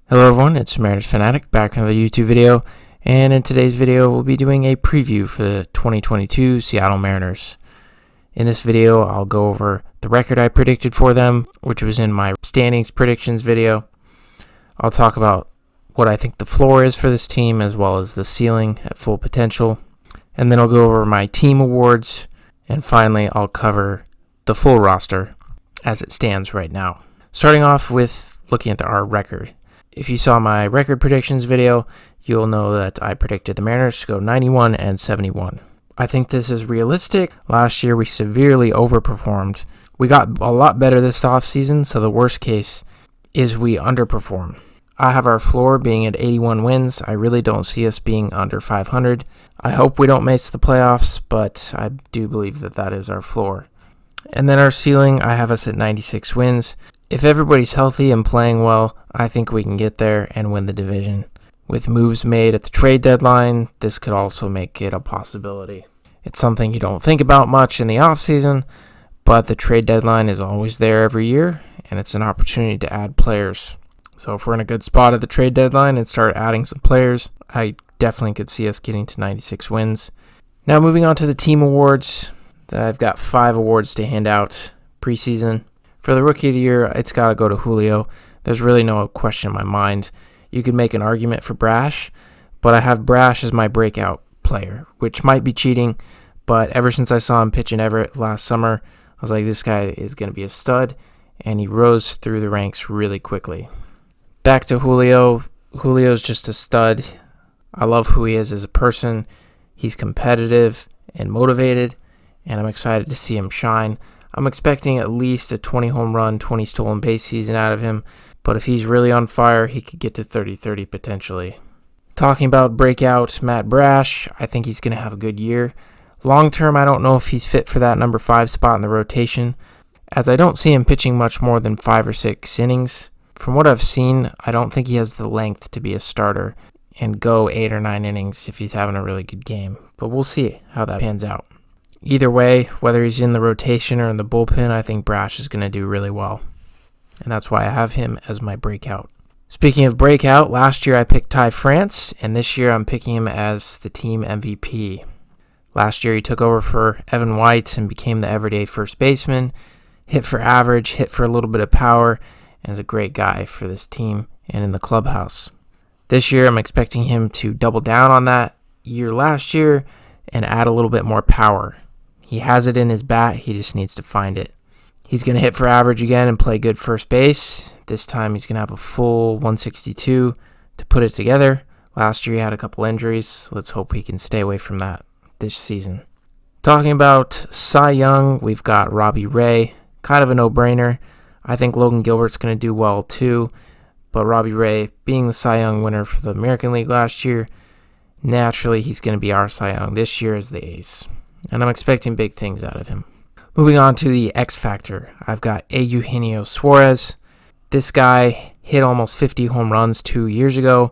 Hello everyone, it's Mariners Fanatic back with another YouTube video, and in today's video we'll be doing a preview for the 2022 Seattle Mariners. In this video I'll go over the record I predicted for them, which was in my standings predictions video. I'll talk about what I think the floor is for this team as well as the ceiling at full potential, and then I'll go over my team awards, and finally I'll cover the full roster as it stands right now. Starting off with looking at our record. If you saw my record predictions video, you'll know that I predicted the Mariners to go 91-71. I think this is realistic. Last year we severely overperformed. We got a lot better this offseason, so the worst case is we underperform. I have our floor being at 81 wins. I really don't see us being under 500. I hope we don't miss the playoffs, but I do believe that that is our floor. And then our ceiling, I have us at 96 wins. If everybody's healthy and playing well, I think we can get there and win the division. With moves made at the trade deadline, this could also make it a possibility. It's something you don't think about much in the offseason, but the trade deadline is always there every year, and it's an opportunity to add players. So if we're in a good spot at the trade deadline and start adding some players, I definitely could see us getting to 96 wins. Now moving on to the team awards. I've got 5 awards to hand out preseason. For the Rookie of the Year, it's got to go to Julio. There's really no question in my mind. You could make an argument for Brash, but I have Brash as my breakout player, which might be cheating, but ever since I saw him pitch in Everett last summer, I was like, this guy is going to be a stud, and he rose through the ranks really quickly. Back to Julio. Julio's just a stud. I love who he is as a person. He's competitive and motivated, and I'm excited to see him shine. I'm expecting at least a 20 home run, 20 stolen base season out of him, but if he's really on fire, he could get to 30-30 potentially. Talking about breakout Matt Brash, I think he's going to have a good year. Long term, I don't know if he's fit for that number 5 spot in the rotation, as I don't see him pitching much more than 5 or 6 innings. From what I've seen, I don't think he has the length to be a starter and go 8 or 9 innings if he's having a really good game, but we'll see how that pans out. Either way, whether he's in the rotation or in the bullpen, I think Brash is going to do really well. And that's why I have him as my breakout. Speaking of breakout, last year I picked Ty France, and this year I'm picking him as the team MVP. Last year he took over for Evan White and became the everyday first baseman, hit for average, hit for a little bit of power, and is a great guy for this team and in the clubhouse. This year I'm expecting him to double down on that year last year and add a little bit more power. He has it in his bat, he just needs to find it. He's going to hit for average again and play good first base. This time he's going to have a full 162 to put it together. Last year he had a couple injuries. Let's hope he can stay away from that this season. Talking about Cy Young, we've got Robbie Ray. Kind of a no-brainer. I think Logan Gilbert's going to do well too. But Robbie Ray, being the Cy Young winner for the American League last year, naturally he's going to be our Cy Young this year as the ace. And I'm expecting big things out of him. Moving on to the X Factor, I've got Eugenio Suarez. This guy hit almost 50 home runs 2 years ago,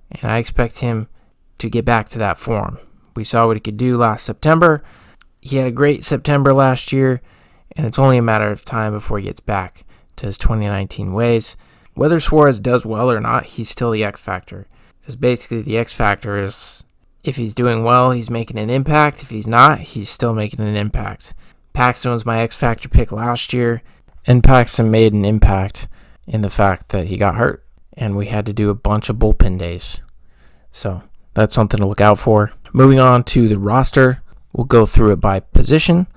and I expect him to get back to that form. We saw what he could do last September. He had a great September last year, and it's only a matter of time before he gets back to his 2019 ways. Whether Suarez does well or not, he's still the X Factor. Because basically the X Factor is, if he's doing well, he's making an impact. If he's not, he's still making an impact. Paxton was my X Factor pick last year, and Paxton made an impact in the fact that he got hurt, and we had to do a bunch of bullpen days. So that's something to look out for. Moving on to the roster, we'll go through it by position.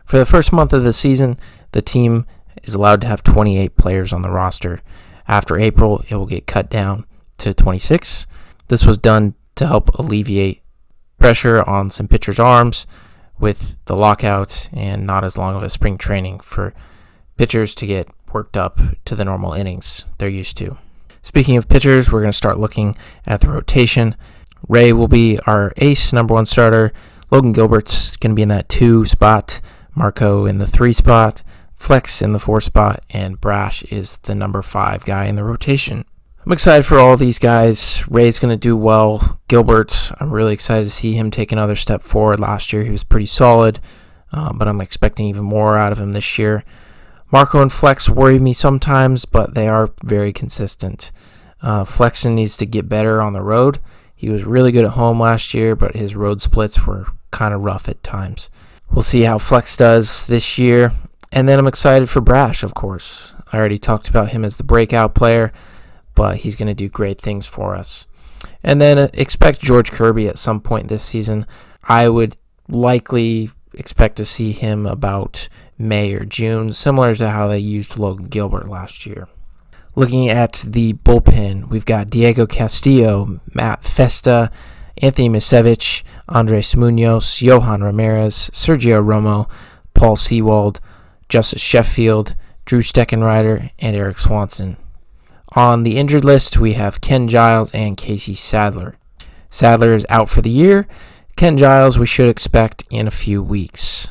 For the first month of the season, the team is allowed to have 28 players on the roster. After April, it will get cut down to 26. This was done to help alleviate pressure on some pitchers' arms with the lockout and not as long of a spring training for pitchers to get worked up to the normal innings they're used to. Speaking of pitchers, we're going to start looking at the rotation. Ray will be our ace, number 1 starter. Logan Gilbert's going to be in that 2 spot. Marco in the 3 spot. Flex in the 4 spot. And Brash is the number 5 guy in the rotation. I'm excited for all these guys. Ray's going to do well. Gilbert, I'm really excited to see him take another step forward. Last year he was pretty solid, but I'm expecting even more out of him this year. Marco and Flex worry me sometimes, but they are very consistent. Flexen needs to get better on the road. He was really good at home last year, but his road splits were kind of rough at times. We'll see how Flex does this year. And then I'm excited for Brash, of course. I already talked about him as the breakout player, but he's going to do great things for us. And then expect George Kirby at some point this season. I would likely expect to see him about May or June, similar to how they used Logan Gilbert last year. Looking at the bullpen, we've got Diego Castillo, Matt Festa, Anthony Misevich, Andres Munoz, Johan Ramirez, Sergio Romo, Paul Sewald, Justice Sheffield, Drew Steckenrider, and Eric Swanson. On the injured list, we have Ken Giles and Casey Sadler. Sadler is out for the year. Ken Giles we should expect in a few weeks.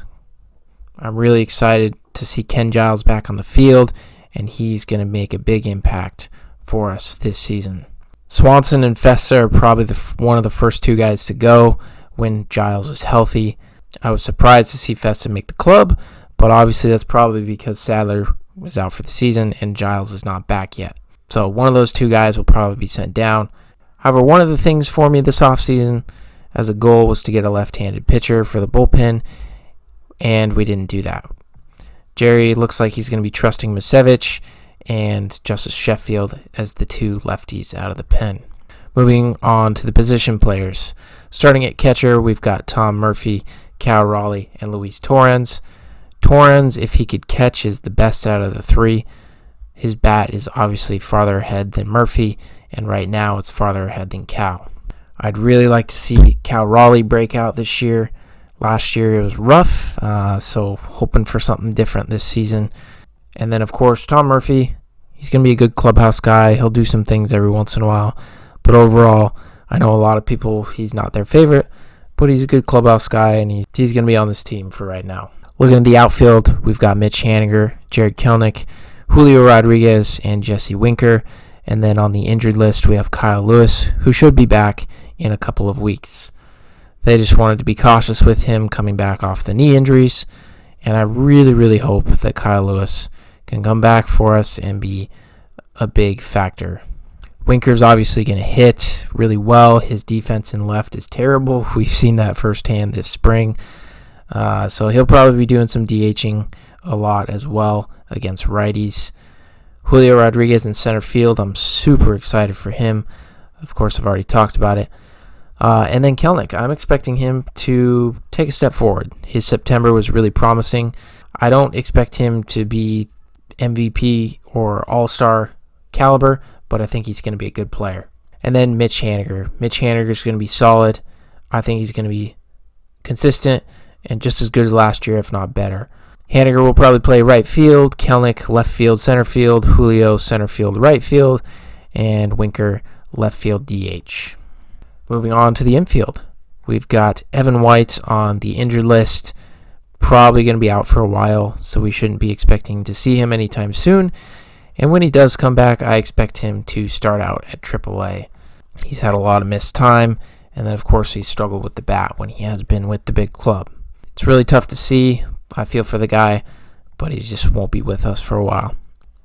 I'm really excited to see Ken Giles back on the field, and he's going to make a big impact for us this season. Swanson and Festa are probably one of the first two guys to go when Giles is healthy. I was surprised to see Festa make the club, but obviously that's probably because Sadler is out for the season and Giles is not back yet. So one of those two guys will probably be sent down. However, one of the things for me this offseason as a goal was to get a left-handed pitcher for the bullpen, and we didn't do that. Jerry looks like he's going to be trusting Misevich and Justice Sheffield as the two lefties out of the pen. Moving on to the position players. Starting at catcher, we've got Tom Murphy, Cal Raleigh, and Luis Torrens. Torrens, if he could catch, is the best out of the three. His bat is obviously farther ahead than Murphy, and right now it's farther ahead than Cal. I'd really like to see Cal Raleigh break out this year. Last year it was rough, so hoping for something different this season. And then, of course, Tom Murphy. He's going to be a good clubhouse guy. He'll do some things every once in a while. But overall, I know a lot of people, he's not their favorite, but he's a good clubhouse guy, and he's going to be on this team for right now. Looking at the outfield, we've got Mitch Haniger, Jared Kelenic, Julio Rodriguez, and Jesse Winker. And then on the injured list, we have Kyle Lewis, who should be back in a couple of weeks. They just wanted to be cautious with him coming back off the knee injuries, and I really, really hope that Kyle Lewis can come back for us and be a big factor. Winker's obviously going to hit really well. His defense in left is terrible. We've seen that firsthand this spring. So he'll probably be doing some DHing a lot as well against righties. Julio Rodriguez in center field, I'm super excited for him. Of course, I've already talked about it. And then Kelenic, I'm expecting him to take a step forward. His September was really promising. I don't expect him to be MVP or All-Star caliber, but I think he's going to be a good player. And then Mitch Haniger. Mitch Haniger is going to be solid. I think he's going to be consistent and just as good as last year, if not better. Haniger will probably play right field, Kelenic left field, center field, Julio center field, right field, and Winker left field DH. Moving on to the infield. We've got Evan White on the injured list, probably going to be out for a while, so we shouldn't be expecting to see him anytime soon. And when he does come back, I expect him to start out at AAA. He's had a lot of missed time, and then of course he's struggled with the bat when he has been with the big club. It's really tough to see. I feel for the guy, but he just won't be with us for a while.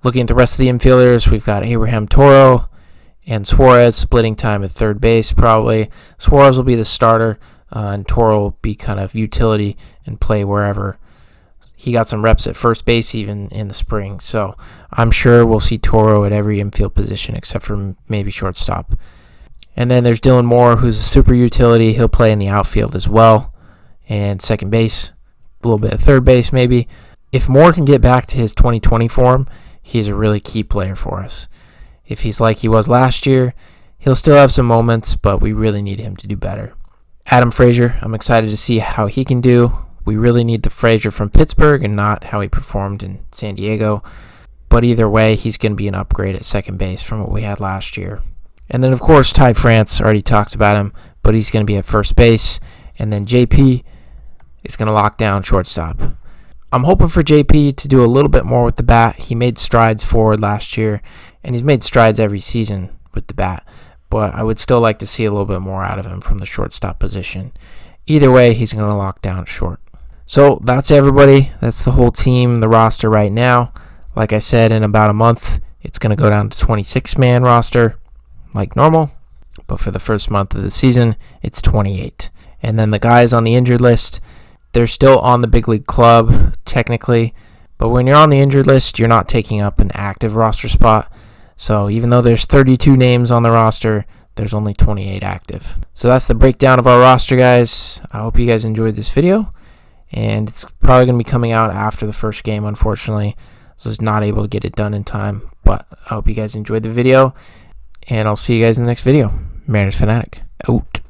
Looking at the rest of the infielders, we've got Abraham Toro and Suarez splitting time at third base probably. Suarez will be the starter, and Toro will be kind of utility and play wherever. He got some reps at first base even in the spring, so I'm sure we'll see Toro at every infield position except for maybe shortstop. And then there's Dylan Moore, who's a super utility. He'll play in the outfield as well, and second base, a little bit of third base maybe. If Moore can get back to his 2020 form, he's a really key player for us. If he's like he was last year, he'll still have some moments, but we really need him to do better. Adam Frazier, I'm excited to see how he can do. We really need the Frazier from Pittsburgh and not how he performed in San Diego. But either way, he's going to be an upgrade at second base from what we had last year. And then, of course, Ty France, already talked about him, but he's going to be at first base. And then JP is going to lock down shortstop. I'm hoping for JP to do a little bit more with the bat. He made strides forward last year, and he's made strides every season with the bat. But I would still like to see a little bit more out of him from the shortstop position. Either way, he's going to lock down short. So that's everybody. That's the whole team, the roster right now. Like I said, in about a month, it's going to go down to 26-man roster. like normal, but for the first month of the season, it's 28. And then the guys on the injured list, they're still on the big league club, technically, but when you're on the injured list, you're not taking up an active roster spot. So even though there's 32 names on the roster, there's only 28 active. So that's the breakdown of our roster, guys. I hope you guys enjoyed this video, and it's probably going to be coming out after the first game, unfortunately. So I was not able to get it done in time, but I hope you guys enjoyed the video, and I'll see you guys in the next video. Mariners Fanatic, out.